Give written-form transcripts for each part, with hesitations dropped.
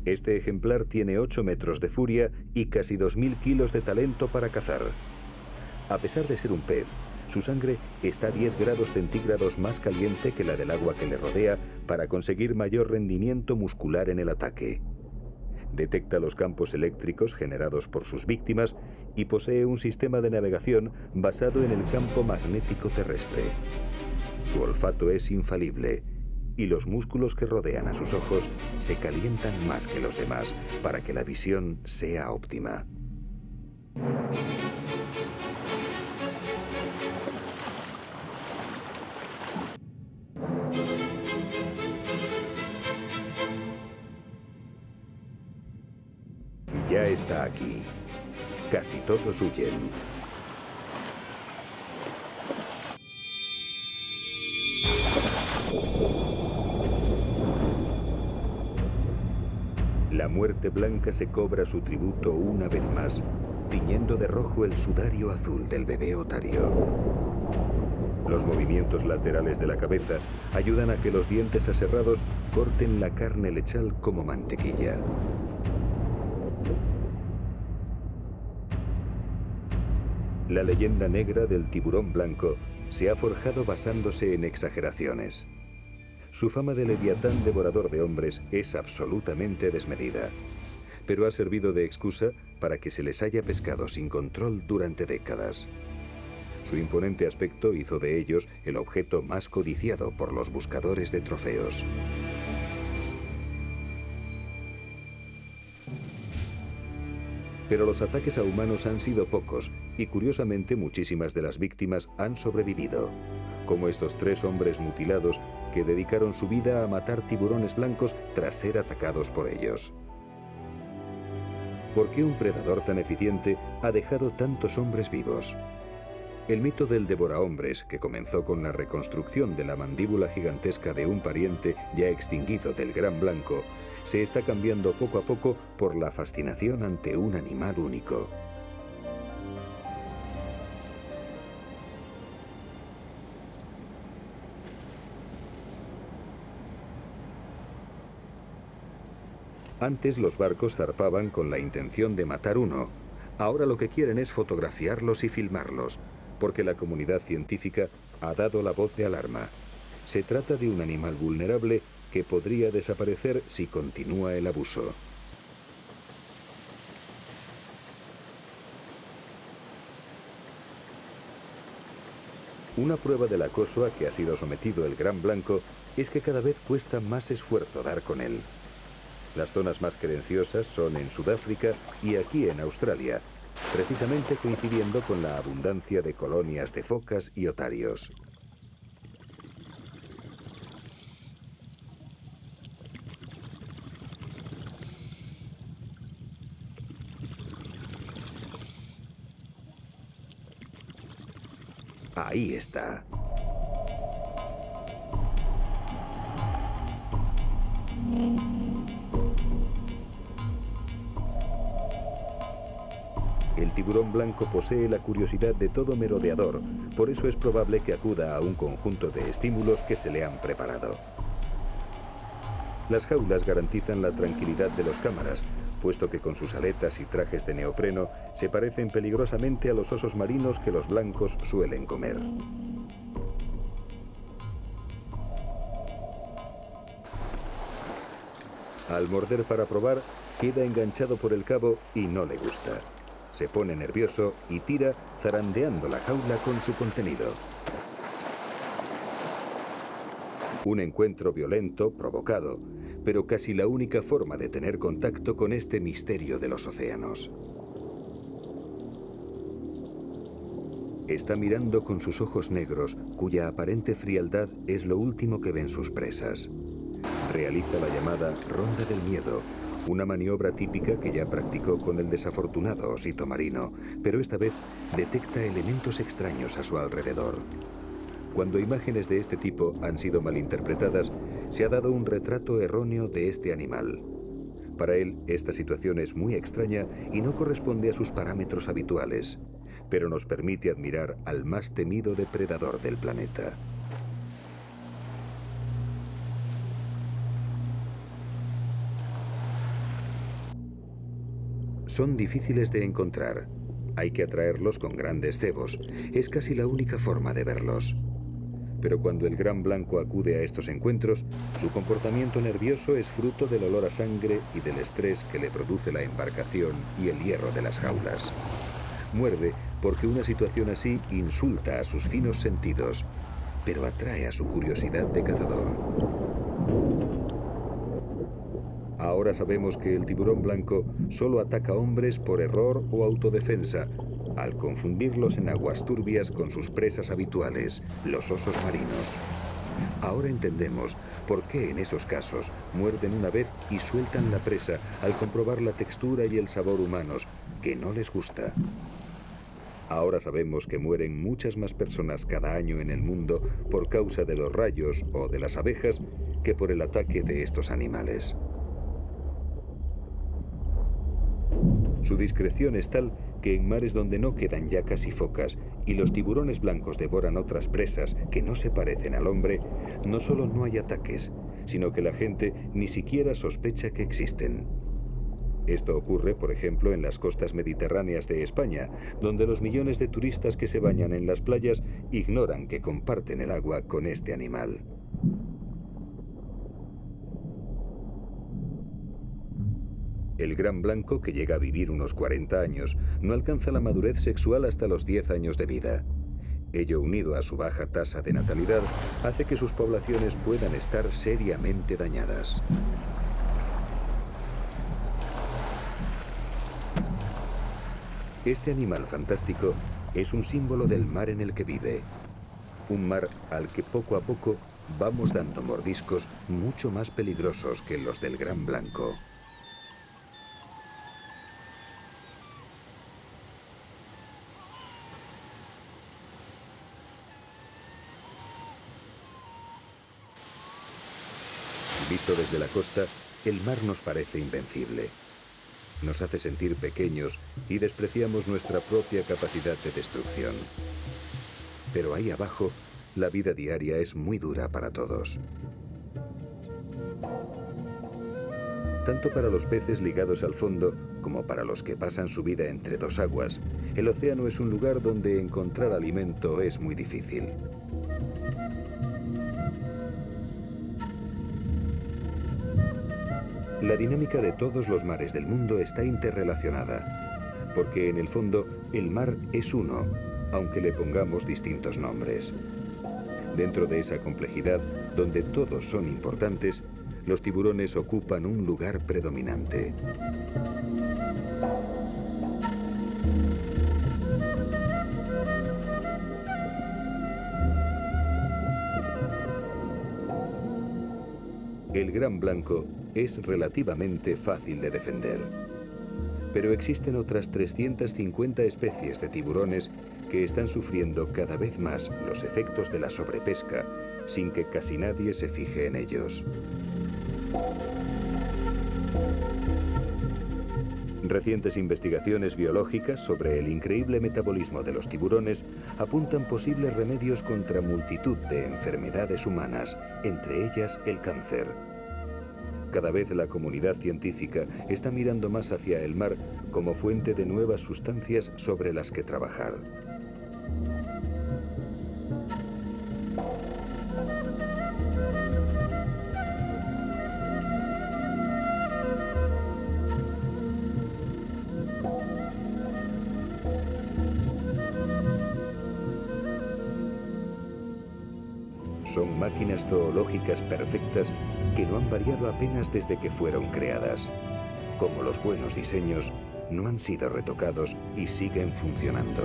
Este ejemplar tiene 8 metros de furia y casi 2000 kilos de talento para cazar. A pesar de ser un pez, su sangre está 10 grados centígrados más caliente que la del agua que le rodea para conseguir mayor rendimiento muscular en el ataque. Detecta los campos eléctricos generados por sus víctimas y posee un sistema de navegación basado en el campo magnético terrestre. Su olfato es infalible y los músculos que rodean a sus ojos se calientan más que los demás para que la visión sea óptima. Ya está aquí. Casi todos huyen. La muerte blanca se cobra su tributo una vez más, tiñendo de rojo el sudario azul del bebé otario. Los movimientos laterales de la cabeza ayudan a que los dientes aserrados corten la carne lechal como mantequilla. La leyenda negra del tiburón blanco se ha forjado basándose en exageraciones. Su fama de leviatán devorador de hombres es absolutamente desmedida, pero ha servido de excusa para que se les haya pescado sin control durante décadas. Su imponente aspecto hizo de ellos el objeto más codiciado por los buscadores de trofeos. Pero los ataques a humanos han sido pocos y curiosamente muchísimas de las víctimas han sobrevivido, como estos 3 hombres mutilados que dedicaron su vida a matar tiburones blancos tras ser atacados por ellos. ¿Por qué un predador tan eficiente ha dejado tantos hombres vivos? El mito del devorahombres, que comenzó con la reconstrucción de la mandíbula gigantesca de un pariente ya extinguido del gran blanco, se está cambiando poco a poco por la fascinación ante un animal único. Antes los barcos zarpaban con la intención de matar uno. Ahora lo que quieren es fotografiarlos y filmarlos, porque la comunidad científica ha dado la voz de alarma. Se trata de un animal vulnerable que podría desaparecer si continúa el abuso. Una prueba del acoso a que ha sido sometido el gran blanco es que cada vez cuesta más esfuerzo dar con él. Las zonas más querenciosas son en Sudáfrica y aquí en Australia, precisamente coincidiendo con la abundancia de colonias de focas y otarios. Ahí está. El tiburón blanco posee la curiosidad de todo merodeador, por eso es probable que acuda a un conjunto de estímulos que se le han preparado. Las jaulas garantizan la tranquilidad de los cámaras, puesto que con sus aletas y trajes de neopreno se parecen peligrosamente a los osos marinos que los blancos suelen comer. Al morder para probar, queda enganchado por el cabo y no le gusta. Se pone nervioso y tira, zarandeando la jaula con su contenido. Un encuentro violento, provocado, pero casi la única forma de tener contacto con este misterio de los océanos. Está mirando con sus ojos negros, cuya aparente frialdad es lo último que ven sus presas. Realiza la llamada ronda del miedo, una maniobra típica que ya practicó con el desafortunado osito marino, pero esta vez detecta elementos extraños a su alrededor. Cuando imágenes de este tipo han sido malinterpretadas, se ha dado un retrato erróneo de este animal. Para él, esta situación es muy extraña y no corresponde a sus parámetros habituales, pero nos permite admirar al más temido depredador del planeta. Son difíciles de encontrar. Hay que atraerlos con grandes cebos. Es casi la única forma de verlos. Pero cuando el gran blanco acude a estos encuentros, su comportamiento nervioso es fruto del olor a sangre y del estrés que le produce la embarcación y el hierro de las jaulas. Muerde porque una situación así insulta a sus finos sentidos, pero atrae a su curiosidad de cazador. Ahora sabemos que el tiburón blanco solo ataca hombres por error o autodefensa, al confundirlos en aguas turbias con sus presas habituales, los osos marinos. Ahora entendemos por qué en esos casos muerden una vez y sueltan la presa al comprobar la textura y el sabor humanos, que no les gusta. Ahora sabemos que mueren muchas más personas cada año en el mundo por causa de los rayos o de las abejas que por el ataque de estos animales. Su discreción es tal que en mares donde no quedan ya casi focas y los tiburones blancos devoran otras presas que no se parecen al hombre, no solo no hay ataques, sino que la gente ni siquiera sospecha que existen. Esto ocurre, por ejemplo, en las costas mediterráneas de España, donde los millones de turistas que se bañan en las playas ignoran que comparten el agua con este animal. El gran blanco, que llega a vivir unos 40 años, no alcanza la madurez sexual hasta los 10 años de vida. Ello, unido a su baja tasa de natalidad, hace que sus poblaciones puedan estar seriamente dañadas. Este animal fantástico es un símbolo del mar en el que vive. Un mar al que poco a poco vamos dando mordiscos mucho más peligrosos que los del gran blanco. Visto desde la costa, el mar nos parece invencible. Nos hace sentir pequeños y despreciamos nuestra propia capacidad de destrucción. Pero ahí abajo, la vida diaria es muy dura para todos. Tanto para los peces ligados al fondo como para los que pasan su vida entre dos aguas, el océano es un lugar donde encontrar alimento es muy difícil. La dinámica de todos los mares del mundo está interrelacionada, porque en el fondo el mar es uno, aunque le pongamos distintos nombres. Dentro de esa complejidad, donde todos son importantes, los tiburones ocupan un lugar predominante. El gran blanco es relativamente fácil de defender. Pero existen otras 350 especies de tiburones que están sufriendo cada vez más los efectos de la sobrepesca, sin que casi nadie se fije en ellos. Recientes investigaciones biológicas sobre el increíble metabolismo de los tiburones apuntan posibles remedios contra multitud de enfermedades humanas, entre ellas el cáncer. Cada vez la comunidad científica está mirando más hacia el mar como fuente de nuevas sustancias sobre las que trabajar. Son máquinas zoológicas perfectas que no han variado apenas desde que fueron creadas. Como los buenos diseños, no han sido retocados y siguen funcionando.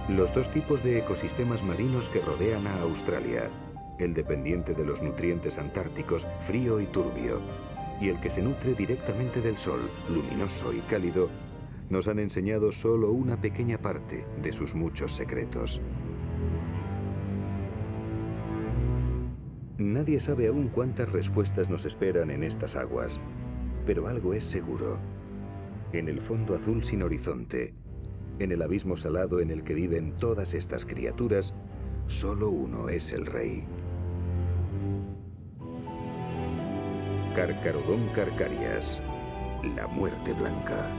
Los dos tipos de ecosistemas marinos que rodean a Australia, el dependiente de los nutrientes antárticos, frío y turbio, y el que se nutre directamente del sol, luminoso y cálido, nos han enseñado solo una pequeña parte de sus muchos secretos. Nadie sabe aún cuántas respuestas nos esperan en estas aguas, pero algo es seguro. En el fondo azul sin horizonte, en el abismo salado en el que viven todas estas criaturas, solo uno es el rey. Carcharodon carcharias, la muerte blanca.